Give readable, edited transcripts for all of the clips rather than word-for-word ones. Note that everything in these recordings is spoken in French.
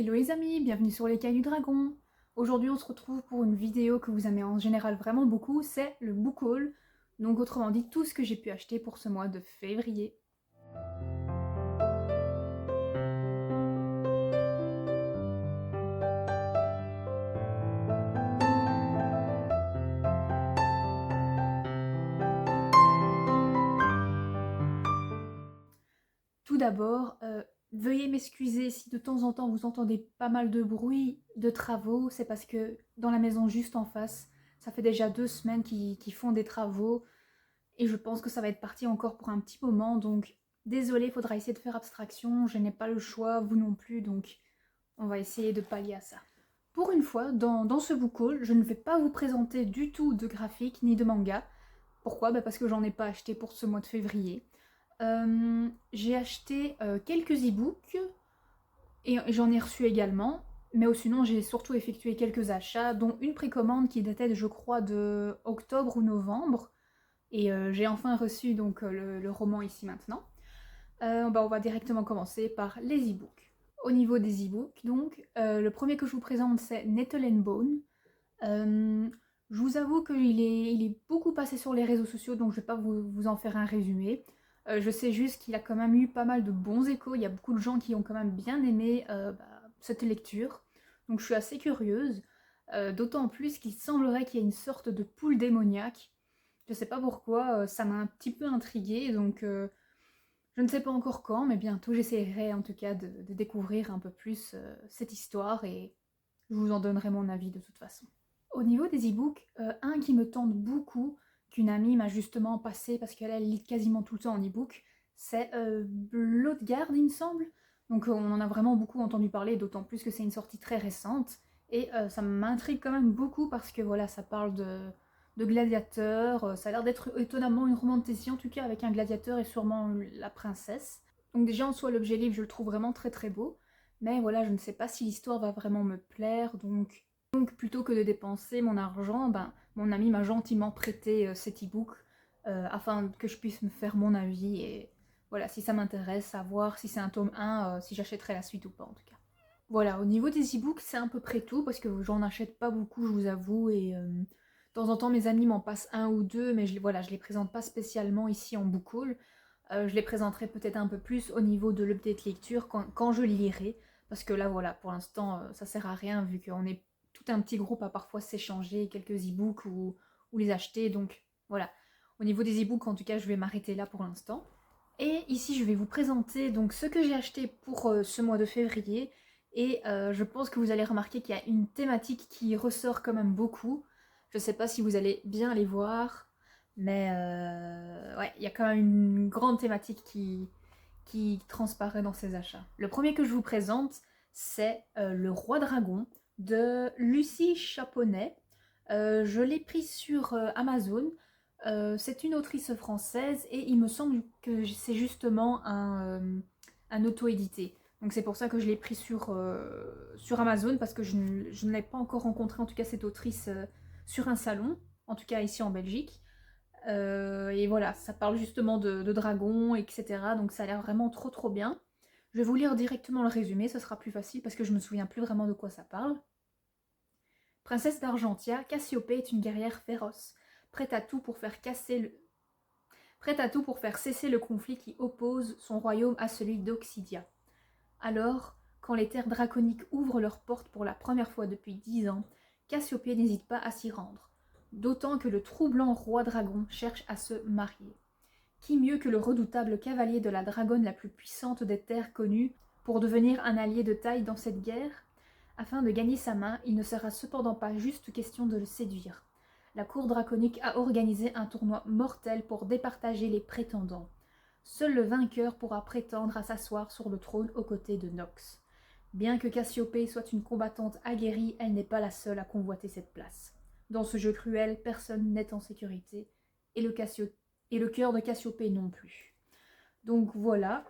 Hello les amis, bienvenue sur les Cailles du Dragon. Aujourd'hui on se retrouve pour une vidéo que vous aimez en général vraiment beaucoup, c'est le book haul. Donc autrement dit tout ce que j'ai pu acheter pour ce mois de février. Tout d'abord, veuillez m'excuser si de temps en temps vous entendez pas mal de bruit de travaux, c'est parce que dans la maison juste en face, ça fait déjà 2 semaines qu'ils font des travaux. Et je pense que ça va être parti encore pour un petit moment, donc désolé, il faudra essayer de faire abstraction, je n'ai pas le choix, vous non plus, donc on va essayer de pallier à ça. Pour une fois, dans ce book haul, je ne vais pas vous présenter du tout de graphique ni de manga. Pourquoi? Parce que j'en ai pas acheté pour ce mois de février. J'ai acheté quelques e-books, et j'en ai reçu également, mais sinon j'ai surtout effectué quelques achats, dont une précommande qui datait, je crois, de octobre ou novembre. Et j'ai enfin reçu donc le roman ici maintenant. On va directement commencer par les e-books. Au niveau des e-books, donc, le premier que je vous présente c'est Nettle and Bone. Je vous avoue qu'il est beaucoup passé sur les réseaux sociaux, donc je ne vais pas vous en faire un résumé. Je sais juste qu'il a quand même eu pas mal de bons échos, il y a beaucoup de gens qui ont quand même bien aimé cette lecture. Donc je suis assez curieuse, d'autant plus qu'il semblerait qu'il y ait une sorte de poule démoniaque. Je sais pas pourquoi, ça m'a un petit peu intriguée, donc je ne sais pas encore quand, mais bientôt j'essaierai en tout cas de découvrir un peu plus cette histoire et je vous en donnerai mon avis de toute façon. Au niveau des e-books, un qui me tente beaucoup, qu'une amie m'a justement passé parce qu'elle lit quasiment tout le temps en e-book, c'est Bloodguard il me semble. Donc on en a vraiment beaucoup entendu parler, d'autant plus que c'est une sortie très récente. Et ça m'intrigue quand même beaucoup parce que voilà, ça parle de gladiateurs, ça a l'air d'être étonnamment une romantésie en tout cas avec un gladiateur et sûrement la princesse. Donc déjà en soi l'objet livre je le trouve vraiment très très beau, mais voilà je ne sais pas si l'histoire va vraiment me plaire, donc plutôt que de dépenser mon argent, mon ami m'a gentiment prêté cet e-book afin que je puisse me faire mon avis et voilà, si ça m'intéresse, à voir si c'est un tome 1, si j'achèterai la suite ou pas en tout cas. Voilà, au niveau des e-books, c'est à peu près tout parce que j'en achète pas beaucoup, je vous avoue, et de temps en temps mes amis m'en passent un ou deux, mais voilà, je les présente pas spécialement ici en book haul. Je les présenterai peut-être un peu plus au niveau de l'update lecture quand je lirai, parce que là voilà, pour l'instant ça sert à rien vu qu'on est tout un petit groupe à parfois s'échanger quelques e-books ou les acheter, donc voilà. Au niveau des e-books en tout cas je vais m'arrêter là pour l'instant. Et ici je vais vous présenter donc ce que j'ai acheté pour ce mois de février, et je pense que vous allez remarquer qu'il y a une thématique qui ressort quand même beaucoup. Je sais pas si vous allez bien les voir, mais ouais, il y a quand même une grande thématique qui transparaît dans ces achats. Le premier que je vous présente, c'est Le Roi Dragon de Lucie Chaponnet. Je l'ai pris sur Amazon. C'est une autrice française et il me semble que c'est justement un auto-édité. Donc c'est pour ça que je l'ai pris sur Amazon parce que je ne l'ai pas encore rencontré, en tout cas cette autrice, sur un salon, en tout cas ici en Belgique. Et voilà, ça parle justement de dragons, etc. Donc ça a l'air vraiment trop trop bien. Je vais vous lire directement le résumé, ce sera plus facile parce que je me souviens plus vraiment de quoi ça parle. Princesse d'Argentia, Cassiopée est une guerrière féroce, prête à tout pour faire cesser le conflit qui oppose son royaume à celui d'Oxidia. Alors, quand les terres draconiques ouvrent leurs portes pour la première fois depuis 10 ans, Cassiopée n'hésite pas à s'y rendre, d'autant que le troublant roi dragon cherche à se marier. Qui mieux que le redoutable cavalier de la dragonne la plus puissante des terres connues pour devenir un allié de taille dans cette guerre? Afin de gagner sa main, il ne sera cependant pas juste question de le séduire. La cour draconique a organisé un tournoi mortel pour départager les prétendants. Seul le vainqueur pourra prétendre à s'asseoir sur le trône aux côtés de Nox. Bien que Cassiopée soit une combattante aguerrie, elle n'est pas la seule à convoiter cette place. Dans ce jeu cruel, personne n'est en sécurité, et le cœur de Cassiopée non plus. Donc voilà,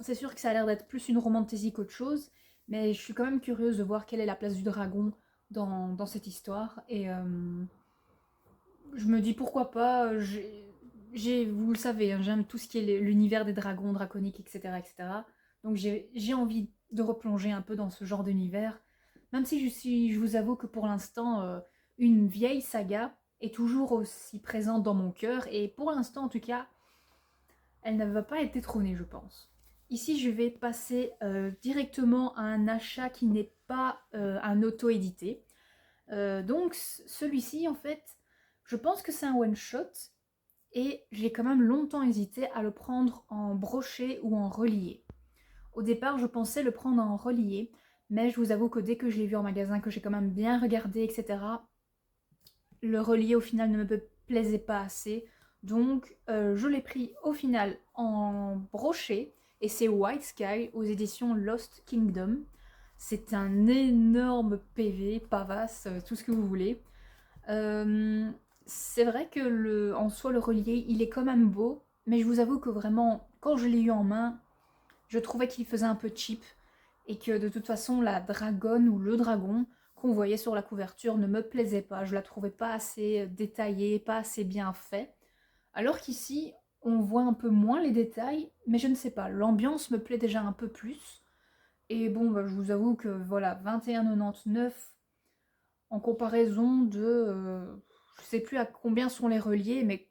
c'est sûr que ça a l'air d'être plus une romantésie qu'autre chose, mais je suis quand même curieuse de voir quelle est la place du dragon dans cette histoire, et je me dis pourquoi pas, vous le savez, hein, j'aime tout ce qui est l'univers des dragons, draconiques, etc. etc. Donc j'ai envie de replonger un peu dans ce genre d'univers. Même si je vous avoue que pour l'instant, une vieille saga est toujours aussi présente dans mon cœur, et pour l'instant en tout cas, elle ne va pas être détrônée, je pense. Ici, je vais passer directement à un achat qui n'est pas un auto-édité. Donc celui-ci, en fait, je pense que c'est un one-shot, et j'ai quand même longtemps hésité à le prendre en brochet ou en relié. Au départ, je pensais le prendre en relié, mais je vous avoue que dès que je l'ai vu en magasin, que j'ai quand même bien regardé, etc., le relié au final ne me plaisait pas assez. Donc je l'ai pris au final en brochet, et c'est White Sky aux éditions Lost Kingdom. C'est un énorme PV, pavasse, tout ce que vous voulez. C'est vrai que en soi le relié il est quand même beau, mais je vous avoue que vraiment quand je l'ai eu en main, je trouvais qu'il faisait un peu cheap, et que de toute façon la dragonne ou le dragon qu'on voyait sur la couverture ne me plaisait pas, je la trouvais pas assez détaillée, pas assez bien fait. Alors qu'ici, on voit un peu moins les détails, mais je ne sais pas, l'ambiance me plaît déjà un peu plus. Et bon, bah, je vous avoue que voilà, 21,99 en comparaison de... je sais plus à combien sont les reliés, mais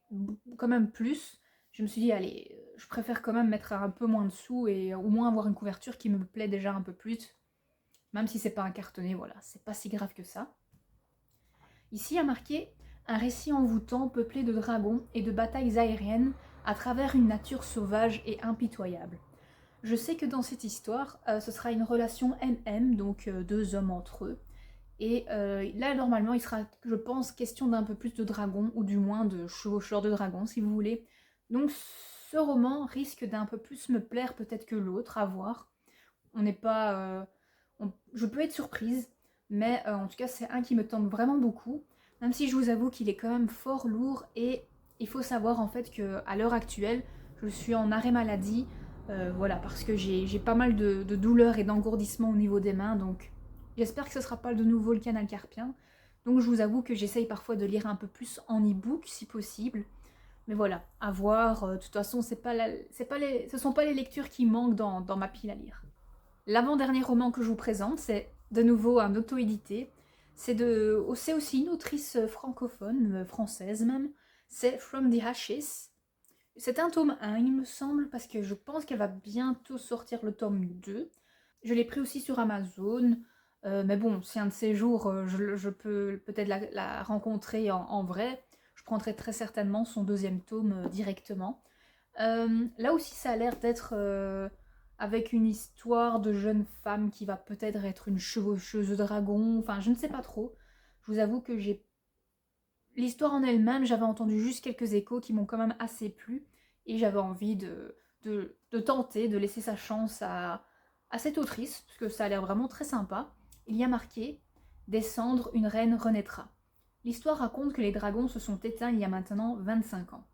quand même plus. Je me suis dit, allez, je préfère quand même mettre un peu moins de sous et au moins avoir une couverture qui me plaît déjà un peu plus. Même si c'est pas un cartonné, voilà, c'est pas si grave que ça. Ici, il y a marqué un récit envoûtant peuplé de dragons et de batailles aériennes à travers une nature sauvage et impitoyable. Je sais que dans cette histoire, ce sera une relation MM, donc deux hommes entre eux. Et là, normalement, il sera, je pense, question d'un peu plus de dragons, ou du moins de chevaucheurs de dragons, si vous voulez. Donc ce roman risque d'un peu plus me plaire peut-être que l'autre, à voir. On n'est pas... je peux être surprise, mais en tout cas, c'est un qui me tente vraiment beaucoup. Même si je vous avoue qu'il est quand même fort lourd, et il faut savoir en fait qu'à l'heure actuelle, je suis en arrêt maladie, voilà, parce que j'ai pas mal de douleurs et d'engourdissements au niveau des mains, donc j'espère que ce sera pas de nouveau le canal carpien. Donc je vous avoue que j'essaye parfois de lire un peu plus en e-book si possible. Mais voilà, à voir. De toute façon, ce sont pas les lectures qui manquent dans ma pile à lire. L'avant-dernier roman que je vous présente, c'est de nouveau un auto-édité. C'est aussi une autrice francophone, française même. C'est From the Ashes. C'est un tome 1, il me semble, parce que je pense qu'elle va bientôt sortir le tome 2. Je l'ai pris aussi sur Amazon. Mais bon, si un de ces jours, je peux peut-être la rencontrer en vrai, je prendrai très certainement son deuxième tome directement. Là aussi, ça a l'air d'être avec une histoire de jeune femme qui va peut-être être une chevaucheuse de dragon. Enfin, je ne sais pas trop. Je vous avoue que j'ai... L'histoire en elle-même, j'avais entendu juste quelques échos qui m'ont quand même assez plu. Et j'avais envie de tenter, de laisser sa chance à cette autrice, parce que ça a l'air vraiment très sympa. Il y a marqué « Des cendres, une reine renaîtra ». L'histoire raconte que les dragons se sont éteints il y a maintenant 25 ans.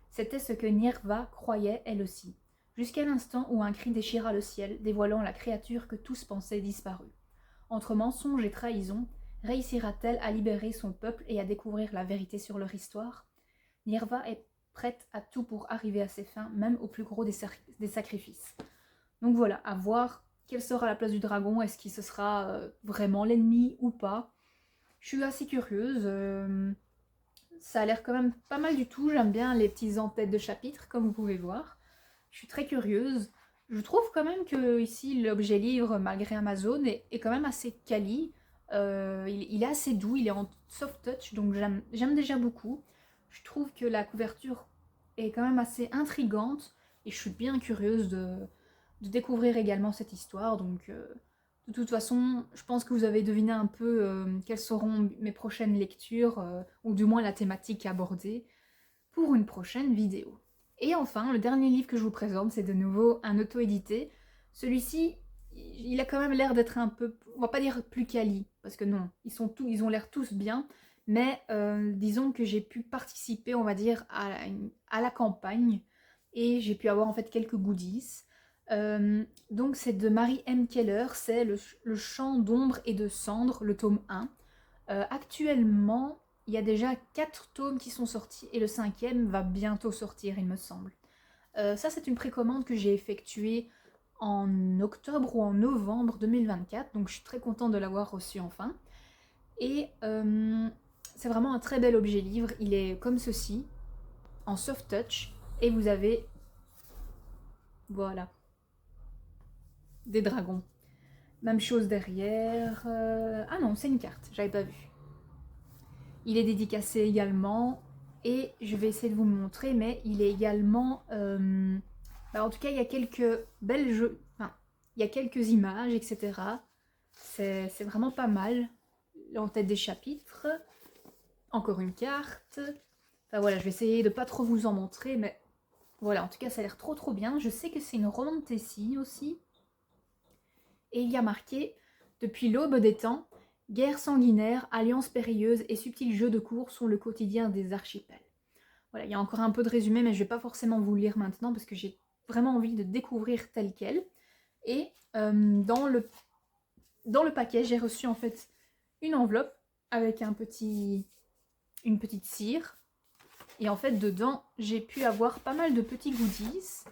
C'était ce que Nirva croyait elle aussi, jusqu'à l'instant où un cri déchira le ciel, dévoilant la créature que tous pensaient disparue. Entre mensonges et trahison, réussira-t-elle à libérer son peuple et à découvrir la vérité sur leur histoire? Nirva est prête à tout pour arriver à ses fins, même au plus gros des sacrifices. Donc voilà, à voir quelle sera la place du dragon, est-ce qu'il se sera vraiment l'ennemi ou pas. Je suis assez curieuse, ça a l'air quand même pas mal du tout, j'aime bien les petits en-têtes de chapitres, comme vous pouvez voir. Je suis très curieuse. Je trouve quand même que ici l'objet livre, malgré Amazon, est quand même assez quali. Il est assez doux, il est en soft touch, donc j'aime déjà beaucoup. Je trouve que la couverture est quand même assez intrigante, et je suis bien curieuse de découvrir également cette histoire. Donc de toute façon, je pense que vous avez deviné un peu quelles seront mes prochaines lectures, ou du moins la thématique abordée, pour une prochaine vidéo. Et enfin, le dernier livre que je vous présente, c'est de nouveau un auto-édité. Celui-ci, il a quand même l'air d'être un peu, on va pas dire plus quali, parce que non, ils ont l'air tous bien, mais disons que j'ai pu participer, on va dire, à la campagne, et j'ai pu avoir en fait quelques goodies. Donc c'est de Mary M. Keller, c'est le Chant d'ombre et de cendre, le tome 1. Actuellement, il y a déjà 4 tomes qui sont sortis et le 5e va bientôt sortir, il me semble. Ça, c'est une précommande que j'ai effectuée en octobre ou en novembre 2024, donc je suis très contente de l'avoir reçu enfin. Et c'est vraiment un très bel objet livre, il est comme ceci, en soft touch, et vous avez, voilà, des dragons. Même chose derrière, ah non, c'est une carte, j'avais pas vu. Il est dédicacé également, et je vais essayer de vous le montrer, mais il est également... en tout cas, il y a quelques belles jeux, enfin, il y a quelques images, etc. C'est vraiment pas mal. En tête des chapitres. Encore une carte. Enfin voilà, je vais essayer de pas trop vous en montrer, mais voilà, en tout cas, ça a l'air trop bien. Je sais que c'est une romane Tessie aussi. Et il y a marqué « Depuis l'aube des temps, guerre sanguinaire, alliance périlleuse et subtil jeu de cours sont le quotidien des archipels. » Voilà, il y a encore un peu de résumé, mais je vais pas forcément vous le lire maintenant parce que j'ai vraiment envie de découvrir tel quel. Et dans le paquet, j'ai reçu en fait une enveloppe avec une petite cire. Et en fait, dedans, j'ai pu avoir pas mal de petits goodies.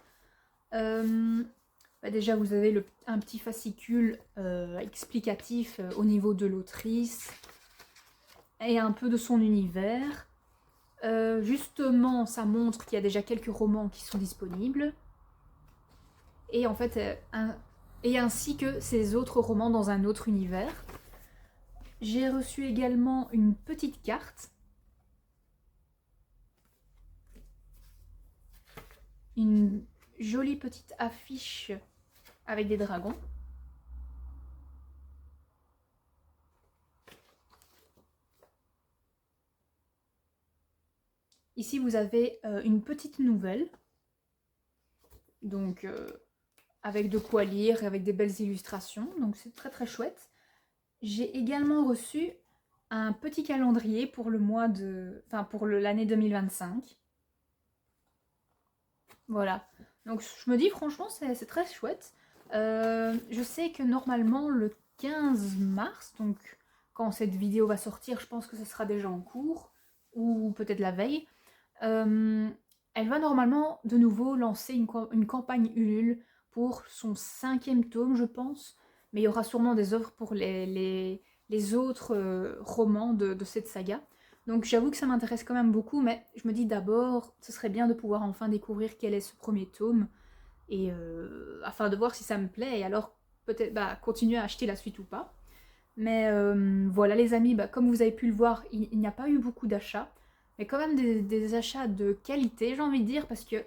Déjà, vous avez un petit fascicule explicatif au niveau de l'autrice et un peu de son univers. Justement, ça montre qu'il y a déjà quelques romans qui sont disponibles. Et en fait, et ainsi que ces autres romans dans un autre univers. J'ai reçu également une petite carte. Une jolie petite affiche avec des dragons. Ici, vous avez une petite nouvelle. Donc, avec de quoi lire, avec des belles illustrations. Donc, c'est très chouette. J'ai également reçu un petit calendrier pour le mois de... Enfin, pour l'année 2025. Voilà. Donc, je me dis, franchement, c'est très chouette. Je sais que normalement, le 15 mars, donc quand cette vidéo va sortir, je pense que ce sera déjà en cours, ou peut-être la veille, elle va normalement de nouveau lancer une campagne Ulule pour son 5e tome, je pense. Mais il y aura sûrement des offres pour les autres romans de cette saga. Donc j'avoue que ça m'intéresse quand même beaucoup, mais je me dis d'abord, ce serait bien de pouvoir enfin découvrir quel est ce premier tome, et afin de voir si ça me plaît, et alors peut-être continuer à acheter la suite ou pas. Mais voilà les amis, comme vous avez pu le voir, il n'y a pas eu beaucoup d'achats, mais quand même des achats de qualité, j'ai envie de dire, parce que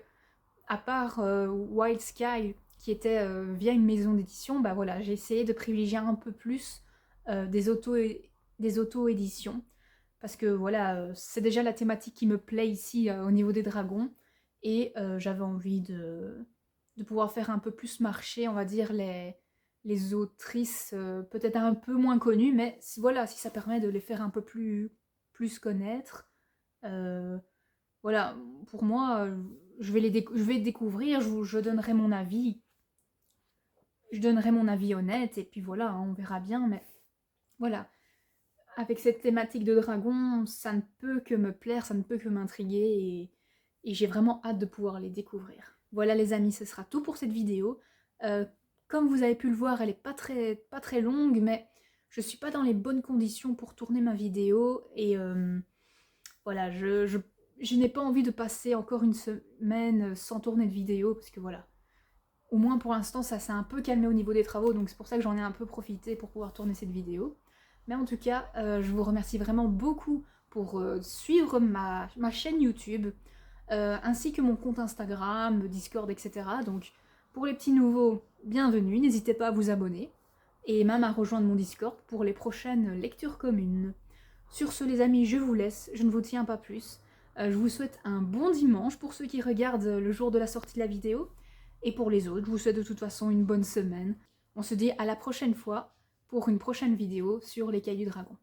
à part Wild Sky, qui était via une maison d'édition, voilà, j'ai essayé de privilégier un peu plus des auto-éditions, parce que voilà, c'est déjà la thématique qui me plaît ici au niveau des dragons, et j'avais envie de pouvoir faire un peu plus marcher, on va dire, les autrices peut-être un peu moins connues, mais voilà, si ça permet de les faire un peu plus connaître, voilà, pour moi, je vais découvrir, je donnerai mon avis, honnête, et puis voilà, hein, on verra bien, mais voilà. Avec cette thématique de dragon, ça ne peut que me plaire, ça ne peut que m'intriguer, et j'ai vraiment hâte de pouvoir les découvrir. Voilà les amis, ce sera tout pour cette vidéo. Comme vous avez pu le voir, elle est pas très longue, mais je suis pas dans les bonnes conditions pour tourner ma vidéo, et voilà, je n'ai pas envie de passer encore une semaine sans tourner de vidéo, parce que voilà, au moins pour l'instant ça s'est un peu calmé au niveau des travaux, donc c'est pour ça que j'en ai un peu profité pour pouvoir tourner cette vidéo. Mais en tout cas, je vous remercie vraiment beaucoup pour suivre ma chaîne YouTube, ainsi que mon compte Instagram, Discord, etc. Donc pour les petits nouveaux, bienvenue, n'hésitez pas à vous abonner, et même à rejoindre mon Discord pour les prochaines lectures communes. Sur ce les amis, je vous laisse, je ne vous tiens pas plus. Je vous souhaite un bon dimanche pour ceux qui regardent le jour de la sortie de la vidéo, et pour les autres, je vous souhaite de toute façon une bonne semaine. On se dit à la prochaine fois pour une prochaine vidéo sur les Cailloux Dragons.